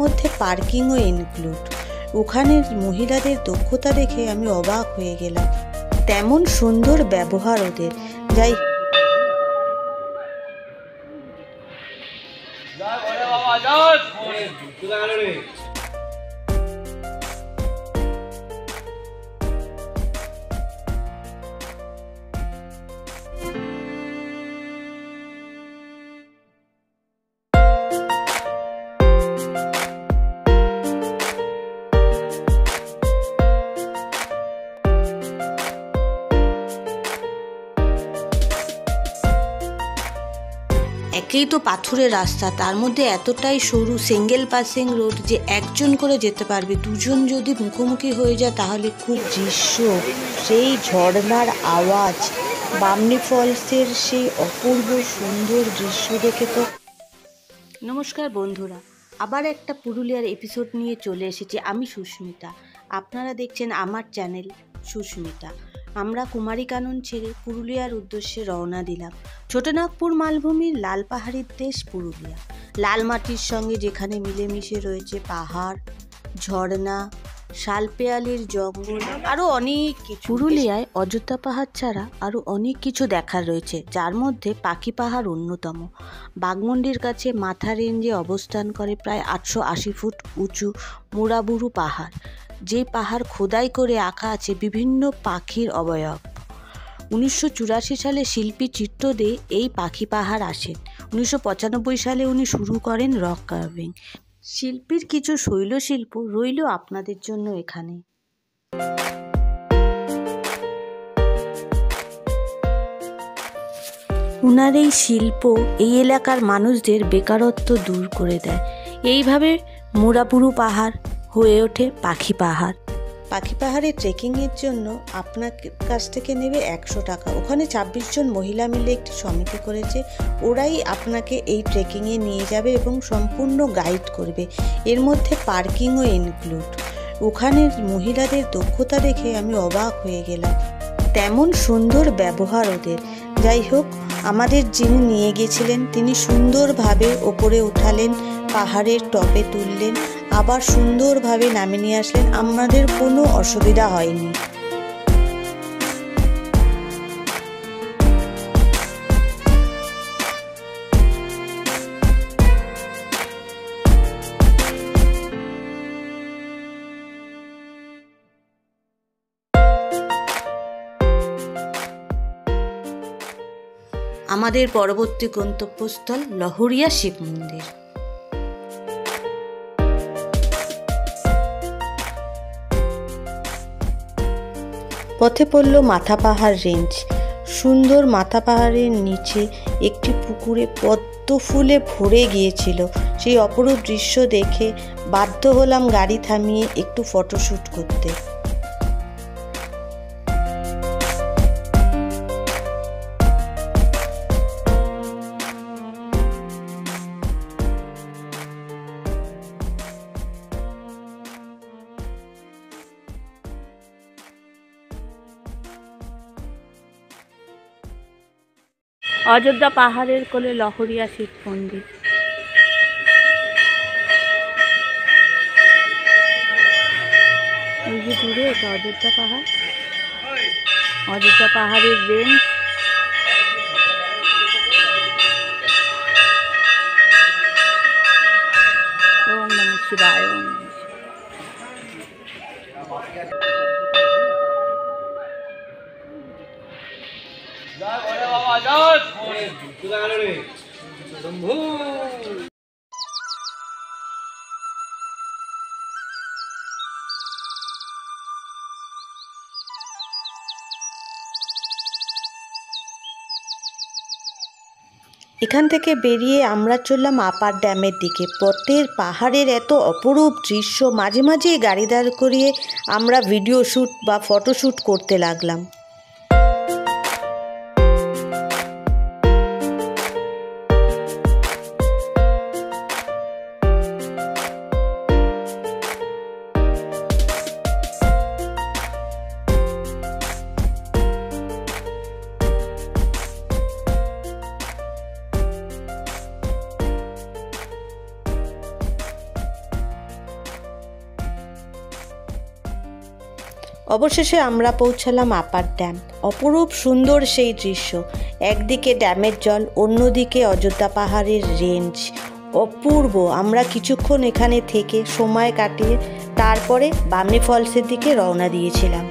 মধ্যে পার্কিংও ইনক্লুড। ওখানের মহিলাদের দক্ষতা দেখে আমি অবাক হয়ে গেলাম, তেমন সুন্দর ব্যবহার ওদের। যাই একেই তো পাথুরের রাস্তা, তার মধ্যে এতটাই সরু সিঙ্গেল পাসিং রোড যে একজন করে যেতে পারবে। দুজন যদি মুখোমুখি হয়ে যায় তাহলে খুব দৃশ্য, সেই ঝর্ণার আওয়াজ, বামনি ফলসের সেই অপূর্ব সুন্দর দৃশ্য দেখে তো। নমস্কার বন্ধুরা, আবার একটা পুরুলিয়ার এপিসোড নিয়ে চলে এসেছি। আমি সুস্মিতা, আপনারা দেখছেন আমার চ্যানেল সুস্মিতা। আমরা কুমারীকানন ছেড়ে পুরুলিয়ার উদ্দেশ্যে রওনা দিলাম। ছোটনাগপুর মালভূমির লাল পাহাড়ির দেশ পুরুলিয়া। লাল মাটির সঙ্গে যেখানে মিলেমিশে রয়েছে পাহাড়, ঝর্ণা, শালপেয়ালির জঙ্গল, আরও অনেক কিছু। পুরুলিয়ায় অযোধ্যা পাহাড় ছাড়া আরও অনেক কিছু দেখার রয়েছে, যার মধ্যে পাখি পাহাড় অন্যতম। বাঘমুন্ডির কাছে মাথা রেঞ্জে অবস্থান করে প্রায় 880 ফুট উঁচু মুড়াবুরু পাহাড়, যে পাহাড় খোদাই করে আঁকা আছে বিভিন্ন পাখির অবয়ব। 1984 সালে শিল্পী চিত্র দে এই পাখি পাহাড় আসেন। 1995 সালে উনি শুরু করেন রক কার্ভিং। শিল্পীর কিছু শৈলশিল্প রইল আপনাদের জন্য এখানে। উনার এই শিল্প এই এলাকার মানুষদের বেকারত্ব দূর করে দেয়। এইভাবে মুড়াবুরু পাহাড় হয়ে ওঠে পাখি পাহাড়। পাখি পাহাড়ে ট্রেকিংয়ের জন্য আপনার কাছ থেকে নেবে 100 টাকা। ওখানে 26 জন মহিলা মিলে একটি সমিতি করেছে, ওরাই আপনাকে এই ট্রেকিংয়ে নিয়ে যাবে এবং সম্পূর্ণ গাইড করবে। এর মধ্যে পার্কিংও ইনক্লুড। ওখানের মহিলাদের দক্ষতা দেখে আমি অবাক হয়ে গেলাম, তেমন সুন্দর ব্যবহার ওদের। যাই হোক, আমাদের যিনি নিয়ে গেছিলেন তিনি সুন্দরভাবে ওপরে উঠালেন, পাহাড়ের টপে তুললেন, আবার সুন্দরভাবে নামিয়ে নিয়ে আসলেন। আমাদের কোনো অসুবিধা হয়নি। আমাদের পরবর্তী গন্তব্যস্থল লহরিয়া শিব মন্দির। পথে পড়ল মাথা পাহাড় রেঞ্জ। সুন্দর মাথা পাহাড়ের নিচে একটি পুকুরে পদ্ম ফুলে ভরে গিয়েছিল। সেই অপরূপ দৃশ্য দেখে বাধ্য হলাম গাড়ি থামিয়ে একটু ফটোশ্যুট করতে। অযোধ্যা পাহাড়ের কোলে লহরিয়া শিব মন্দির। এই যে দূরে এটা অযোধ্যা পাহাড়, অযোধ্যা পাহাড়ের রেঞ্জ। ওম নমঃ শিবায়। ওম নমঃ এখান থেকে বেরিয়ে আমরা চললাম আপার ড্যামের দিকে। পথের পাহাড়ের এত অপরূপ দৃশ্য, মাঝে মাঝে গাড়ি দাঁড় করিয়ে আমরা ভিডিও শ্যুট বা ফটোশ্যুট করতে লাগলাম। অবশেষে আমরা পৌঁছালাম আপার ড্যাম। অপরূপ সুন্দর সেই দৃশ্য, একদিকে ড্যামের জল, অন্যদিকে অযোধ্যা পাহাড়ের রেঞ্জ। অপূর্ব। আমরা কিছুক্ষণ এখানে থেকে সময় কাটিয়ে তারপরে বামনি ফলসের দিকে রওনা দিয়েছিলাম।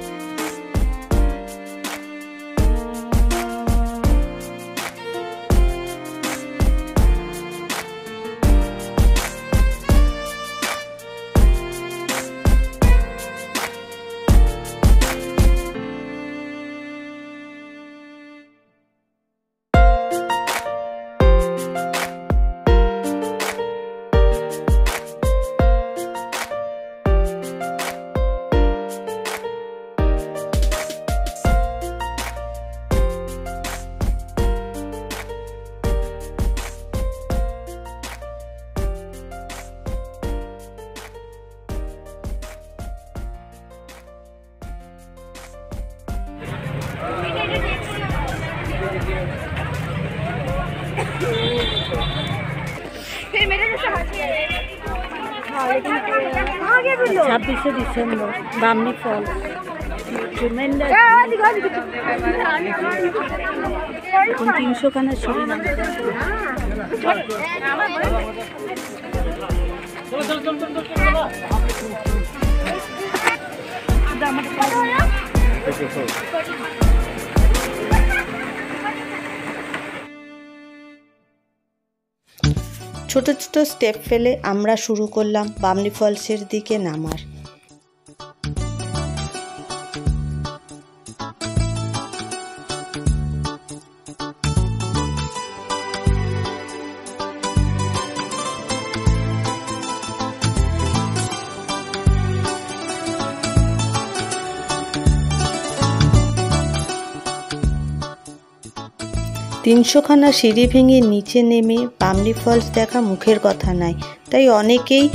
ছাব্বিশে ডিসেম্বর বামনি ফলস। 300খানা সিঁড়ি নামতে ছোট ছোট স্টেপ ফেলে আমরা শুরু করলাম বামনি ফলসের দিকে নামার। 300খানা সিঁড়ি ভেঙে নিচে নেমে বামনি ফলস দেখা মুখের কথা নয়, তাই অনেকেই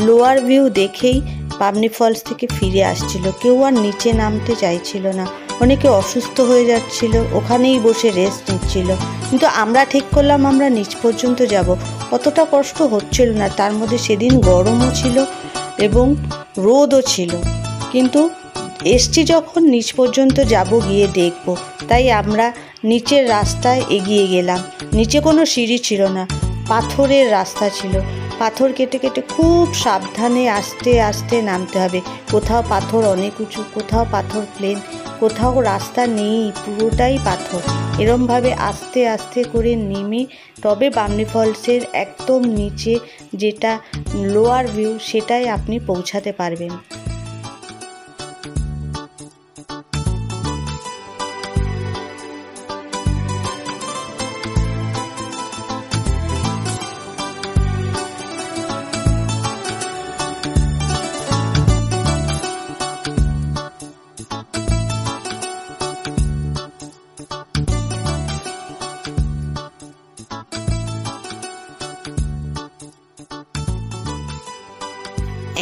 লোয়ার ভিউ দেখেই বামনি ফলস থেকে ফিরে আসছিল। কেউ আর নিচে নামতে চাইছিল না, অনেকে অসুস্থ হয়ে যাচ্ছিল, ওখানেই বসে রেস্ট নিচ্ছিল। কিন্তু আমরা ঠিক করলাম আমরা নিচ পর্যন্ত যাব। অতটা কষ্ট হচ্ছিল না, তার মধ্যে সেদিন গরমও ছিল এবং রোদও ছিল, কিন্তু এসছি যখন নিচ পর্যন্ত যাব, গিয়ে দেখব, তাই আমরা নিচের রাস্তায় এগিয়ে গেলাম। নিচে কোনো সিঁড়ি ছিল না, পাথরের রাস্তা ছিল। পাথর কেটে কেটে খুব সাবধানে আস্তে আস্তে নামতে হবে। কোথাও পাথর অনেক উঁচু, কোথাও পাথর প্লেন, কোথাও রাস্তা নেই, পুরোটাই পাথর। এরমভাবে আস্তে আস্তে করে নেমে তবে বামনি ফলসের একদম নিচে যেটা লোয়ার ভিউ, সেটাই আপনি পৌঁছাতে পারবেন।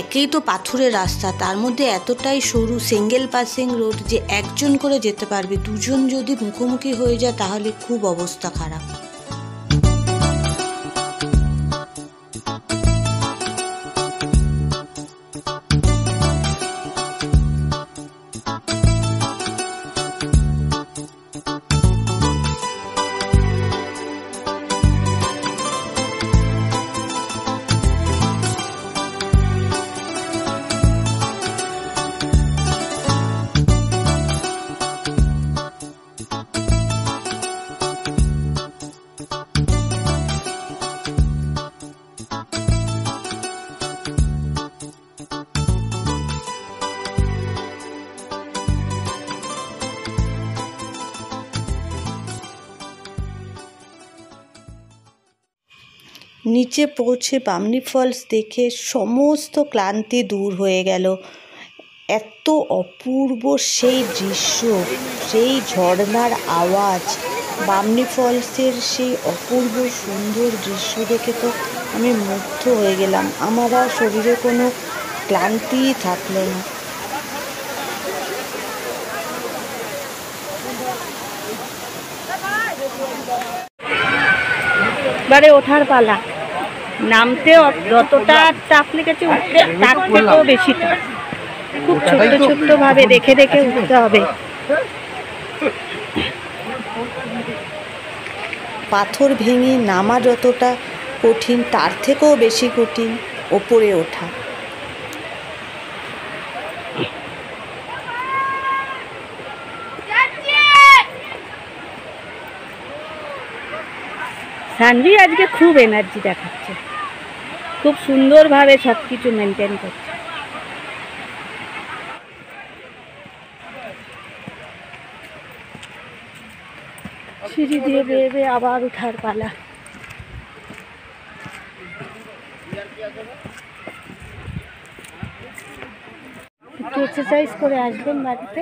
একেই তো পাথরের রাস্তা, তার মধ্যে এতটাই সরু সিঙ্গেল পাসিং রোড যে একজন করে যেতে পারবে। দুজন যদি মুখোমুখি হয়ে যায় তাহলে খুব অবস্থা খারাপ। নিচে পৌঁছে বামনি ফলস দেখে সমস্ত ক্লান্তি দূর হয়ে গেল। এত অপূর্ব সেই দৃশ্য, সেই ঝর্ণার আওয়াজ, বামনি ফলসের সেই অপূর্ব সুন্দর দৃশ্য দেখে তো আমি মুগ্ধ হয়ে গেলাম। আমার আর শরীরে কোনো ক্লান্তিই থাকলো না। এবারে ওঠার পালা। নামতে যতটা টাফ লেগেছে, উঠতে তার থেকেও বেশি টাফ। খুব ছোট্ট ছোট্ট ভাবে দেখে দেখে উঠতে হবে। পাথর ভেঙে নামা যতটা কঠিন তার থেকেও বেশি কঠিন ওপরে ওঠা। সানভি আজকে খুব এনার্জি দেখাচ্ছে, খুব সুন্দরভাবে সব কিছু মেনটেন করছে। সিঁড়ি দিয়ে বেয়ে বেয়ে আবার উঠার পালা। একটু এক্সারসাইজ করে আসবেন বাড়িতে,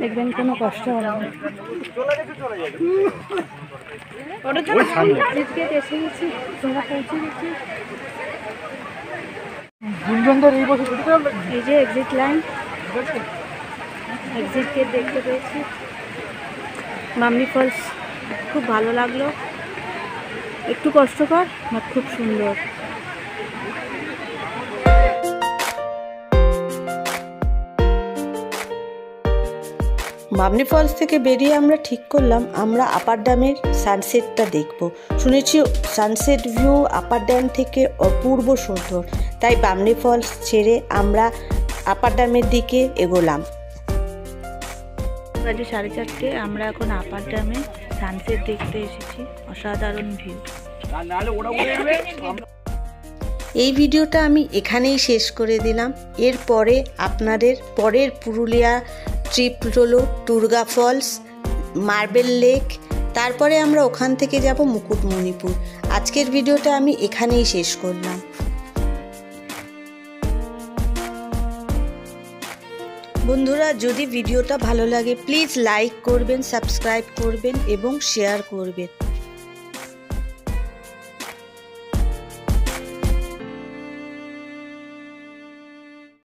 দেখবেন কোনো কষ্ট হবে না। এসে গেছি, তোমরা পৌঁছে গেছি। এই যে এক্সিট লাইন, এক্সিট গেট দেখতে পেয়েছি। বামনি ফলস খুব ভালো লাগলো, একটু কষ্টকর বাট খুব সুন্দর। বামনি ফলস থেকে বেরিয়ে আমরা ঠিক করলাম আমরা আপার ড্যামের সানসেটটা দেখব। শুনেছি সানসেট ভিউ আপার ড্যাম থেকে অপূর্ব সুন্দর, তাই বামনি ফলস ছেড়ে আমরা আপার ড্যামের দিকে এগোলাম। বাজে 4:30, আমরা এখন আপার ড্যামে সানসেট দেখতে এসেছি। অসাধারণ ভিউ। এই ভিডিওটা আমি এখানেই শেষ করে দিলাম। এরপরে আপনাদের পরের পুরুলিয়া ট্রিপ হলো টুরগা ফলস, মার্বেল লেক, তারপরে আমরা ওখান থেকে যাব মুকুটমণিপুর। আজকের ভিডিওটা আমি এখানেই শেষ করলাম। বন্ধুরা, যদি ভিডিওটা ভালো লাগে প্লিজ লাইক করবেন, সাবস্ক্রাইব করবেন এবং শেয়ার করবেন।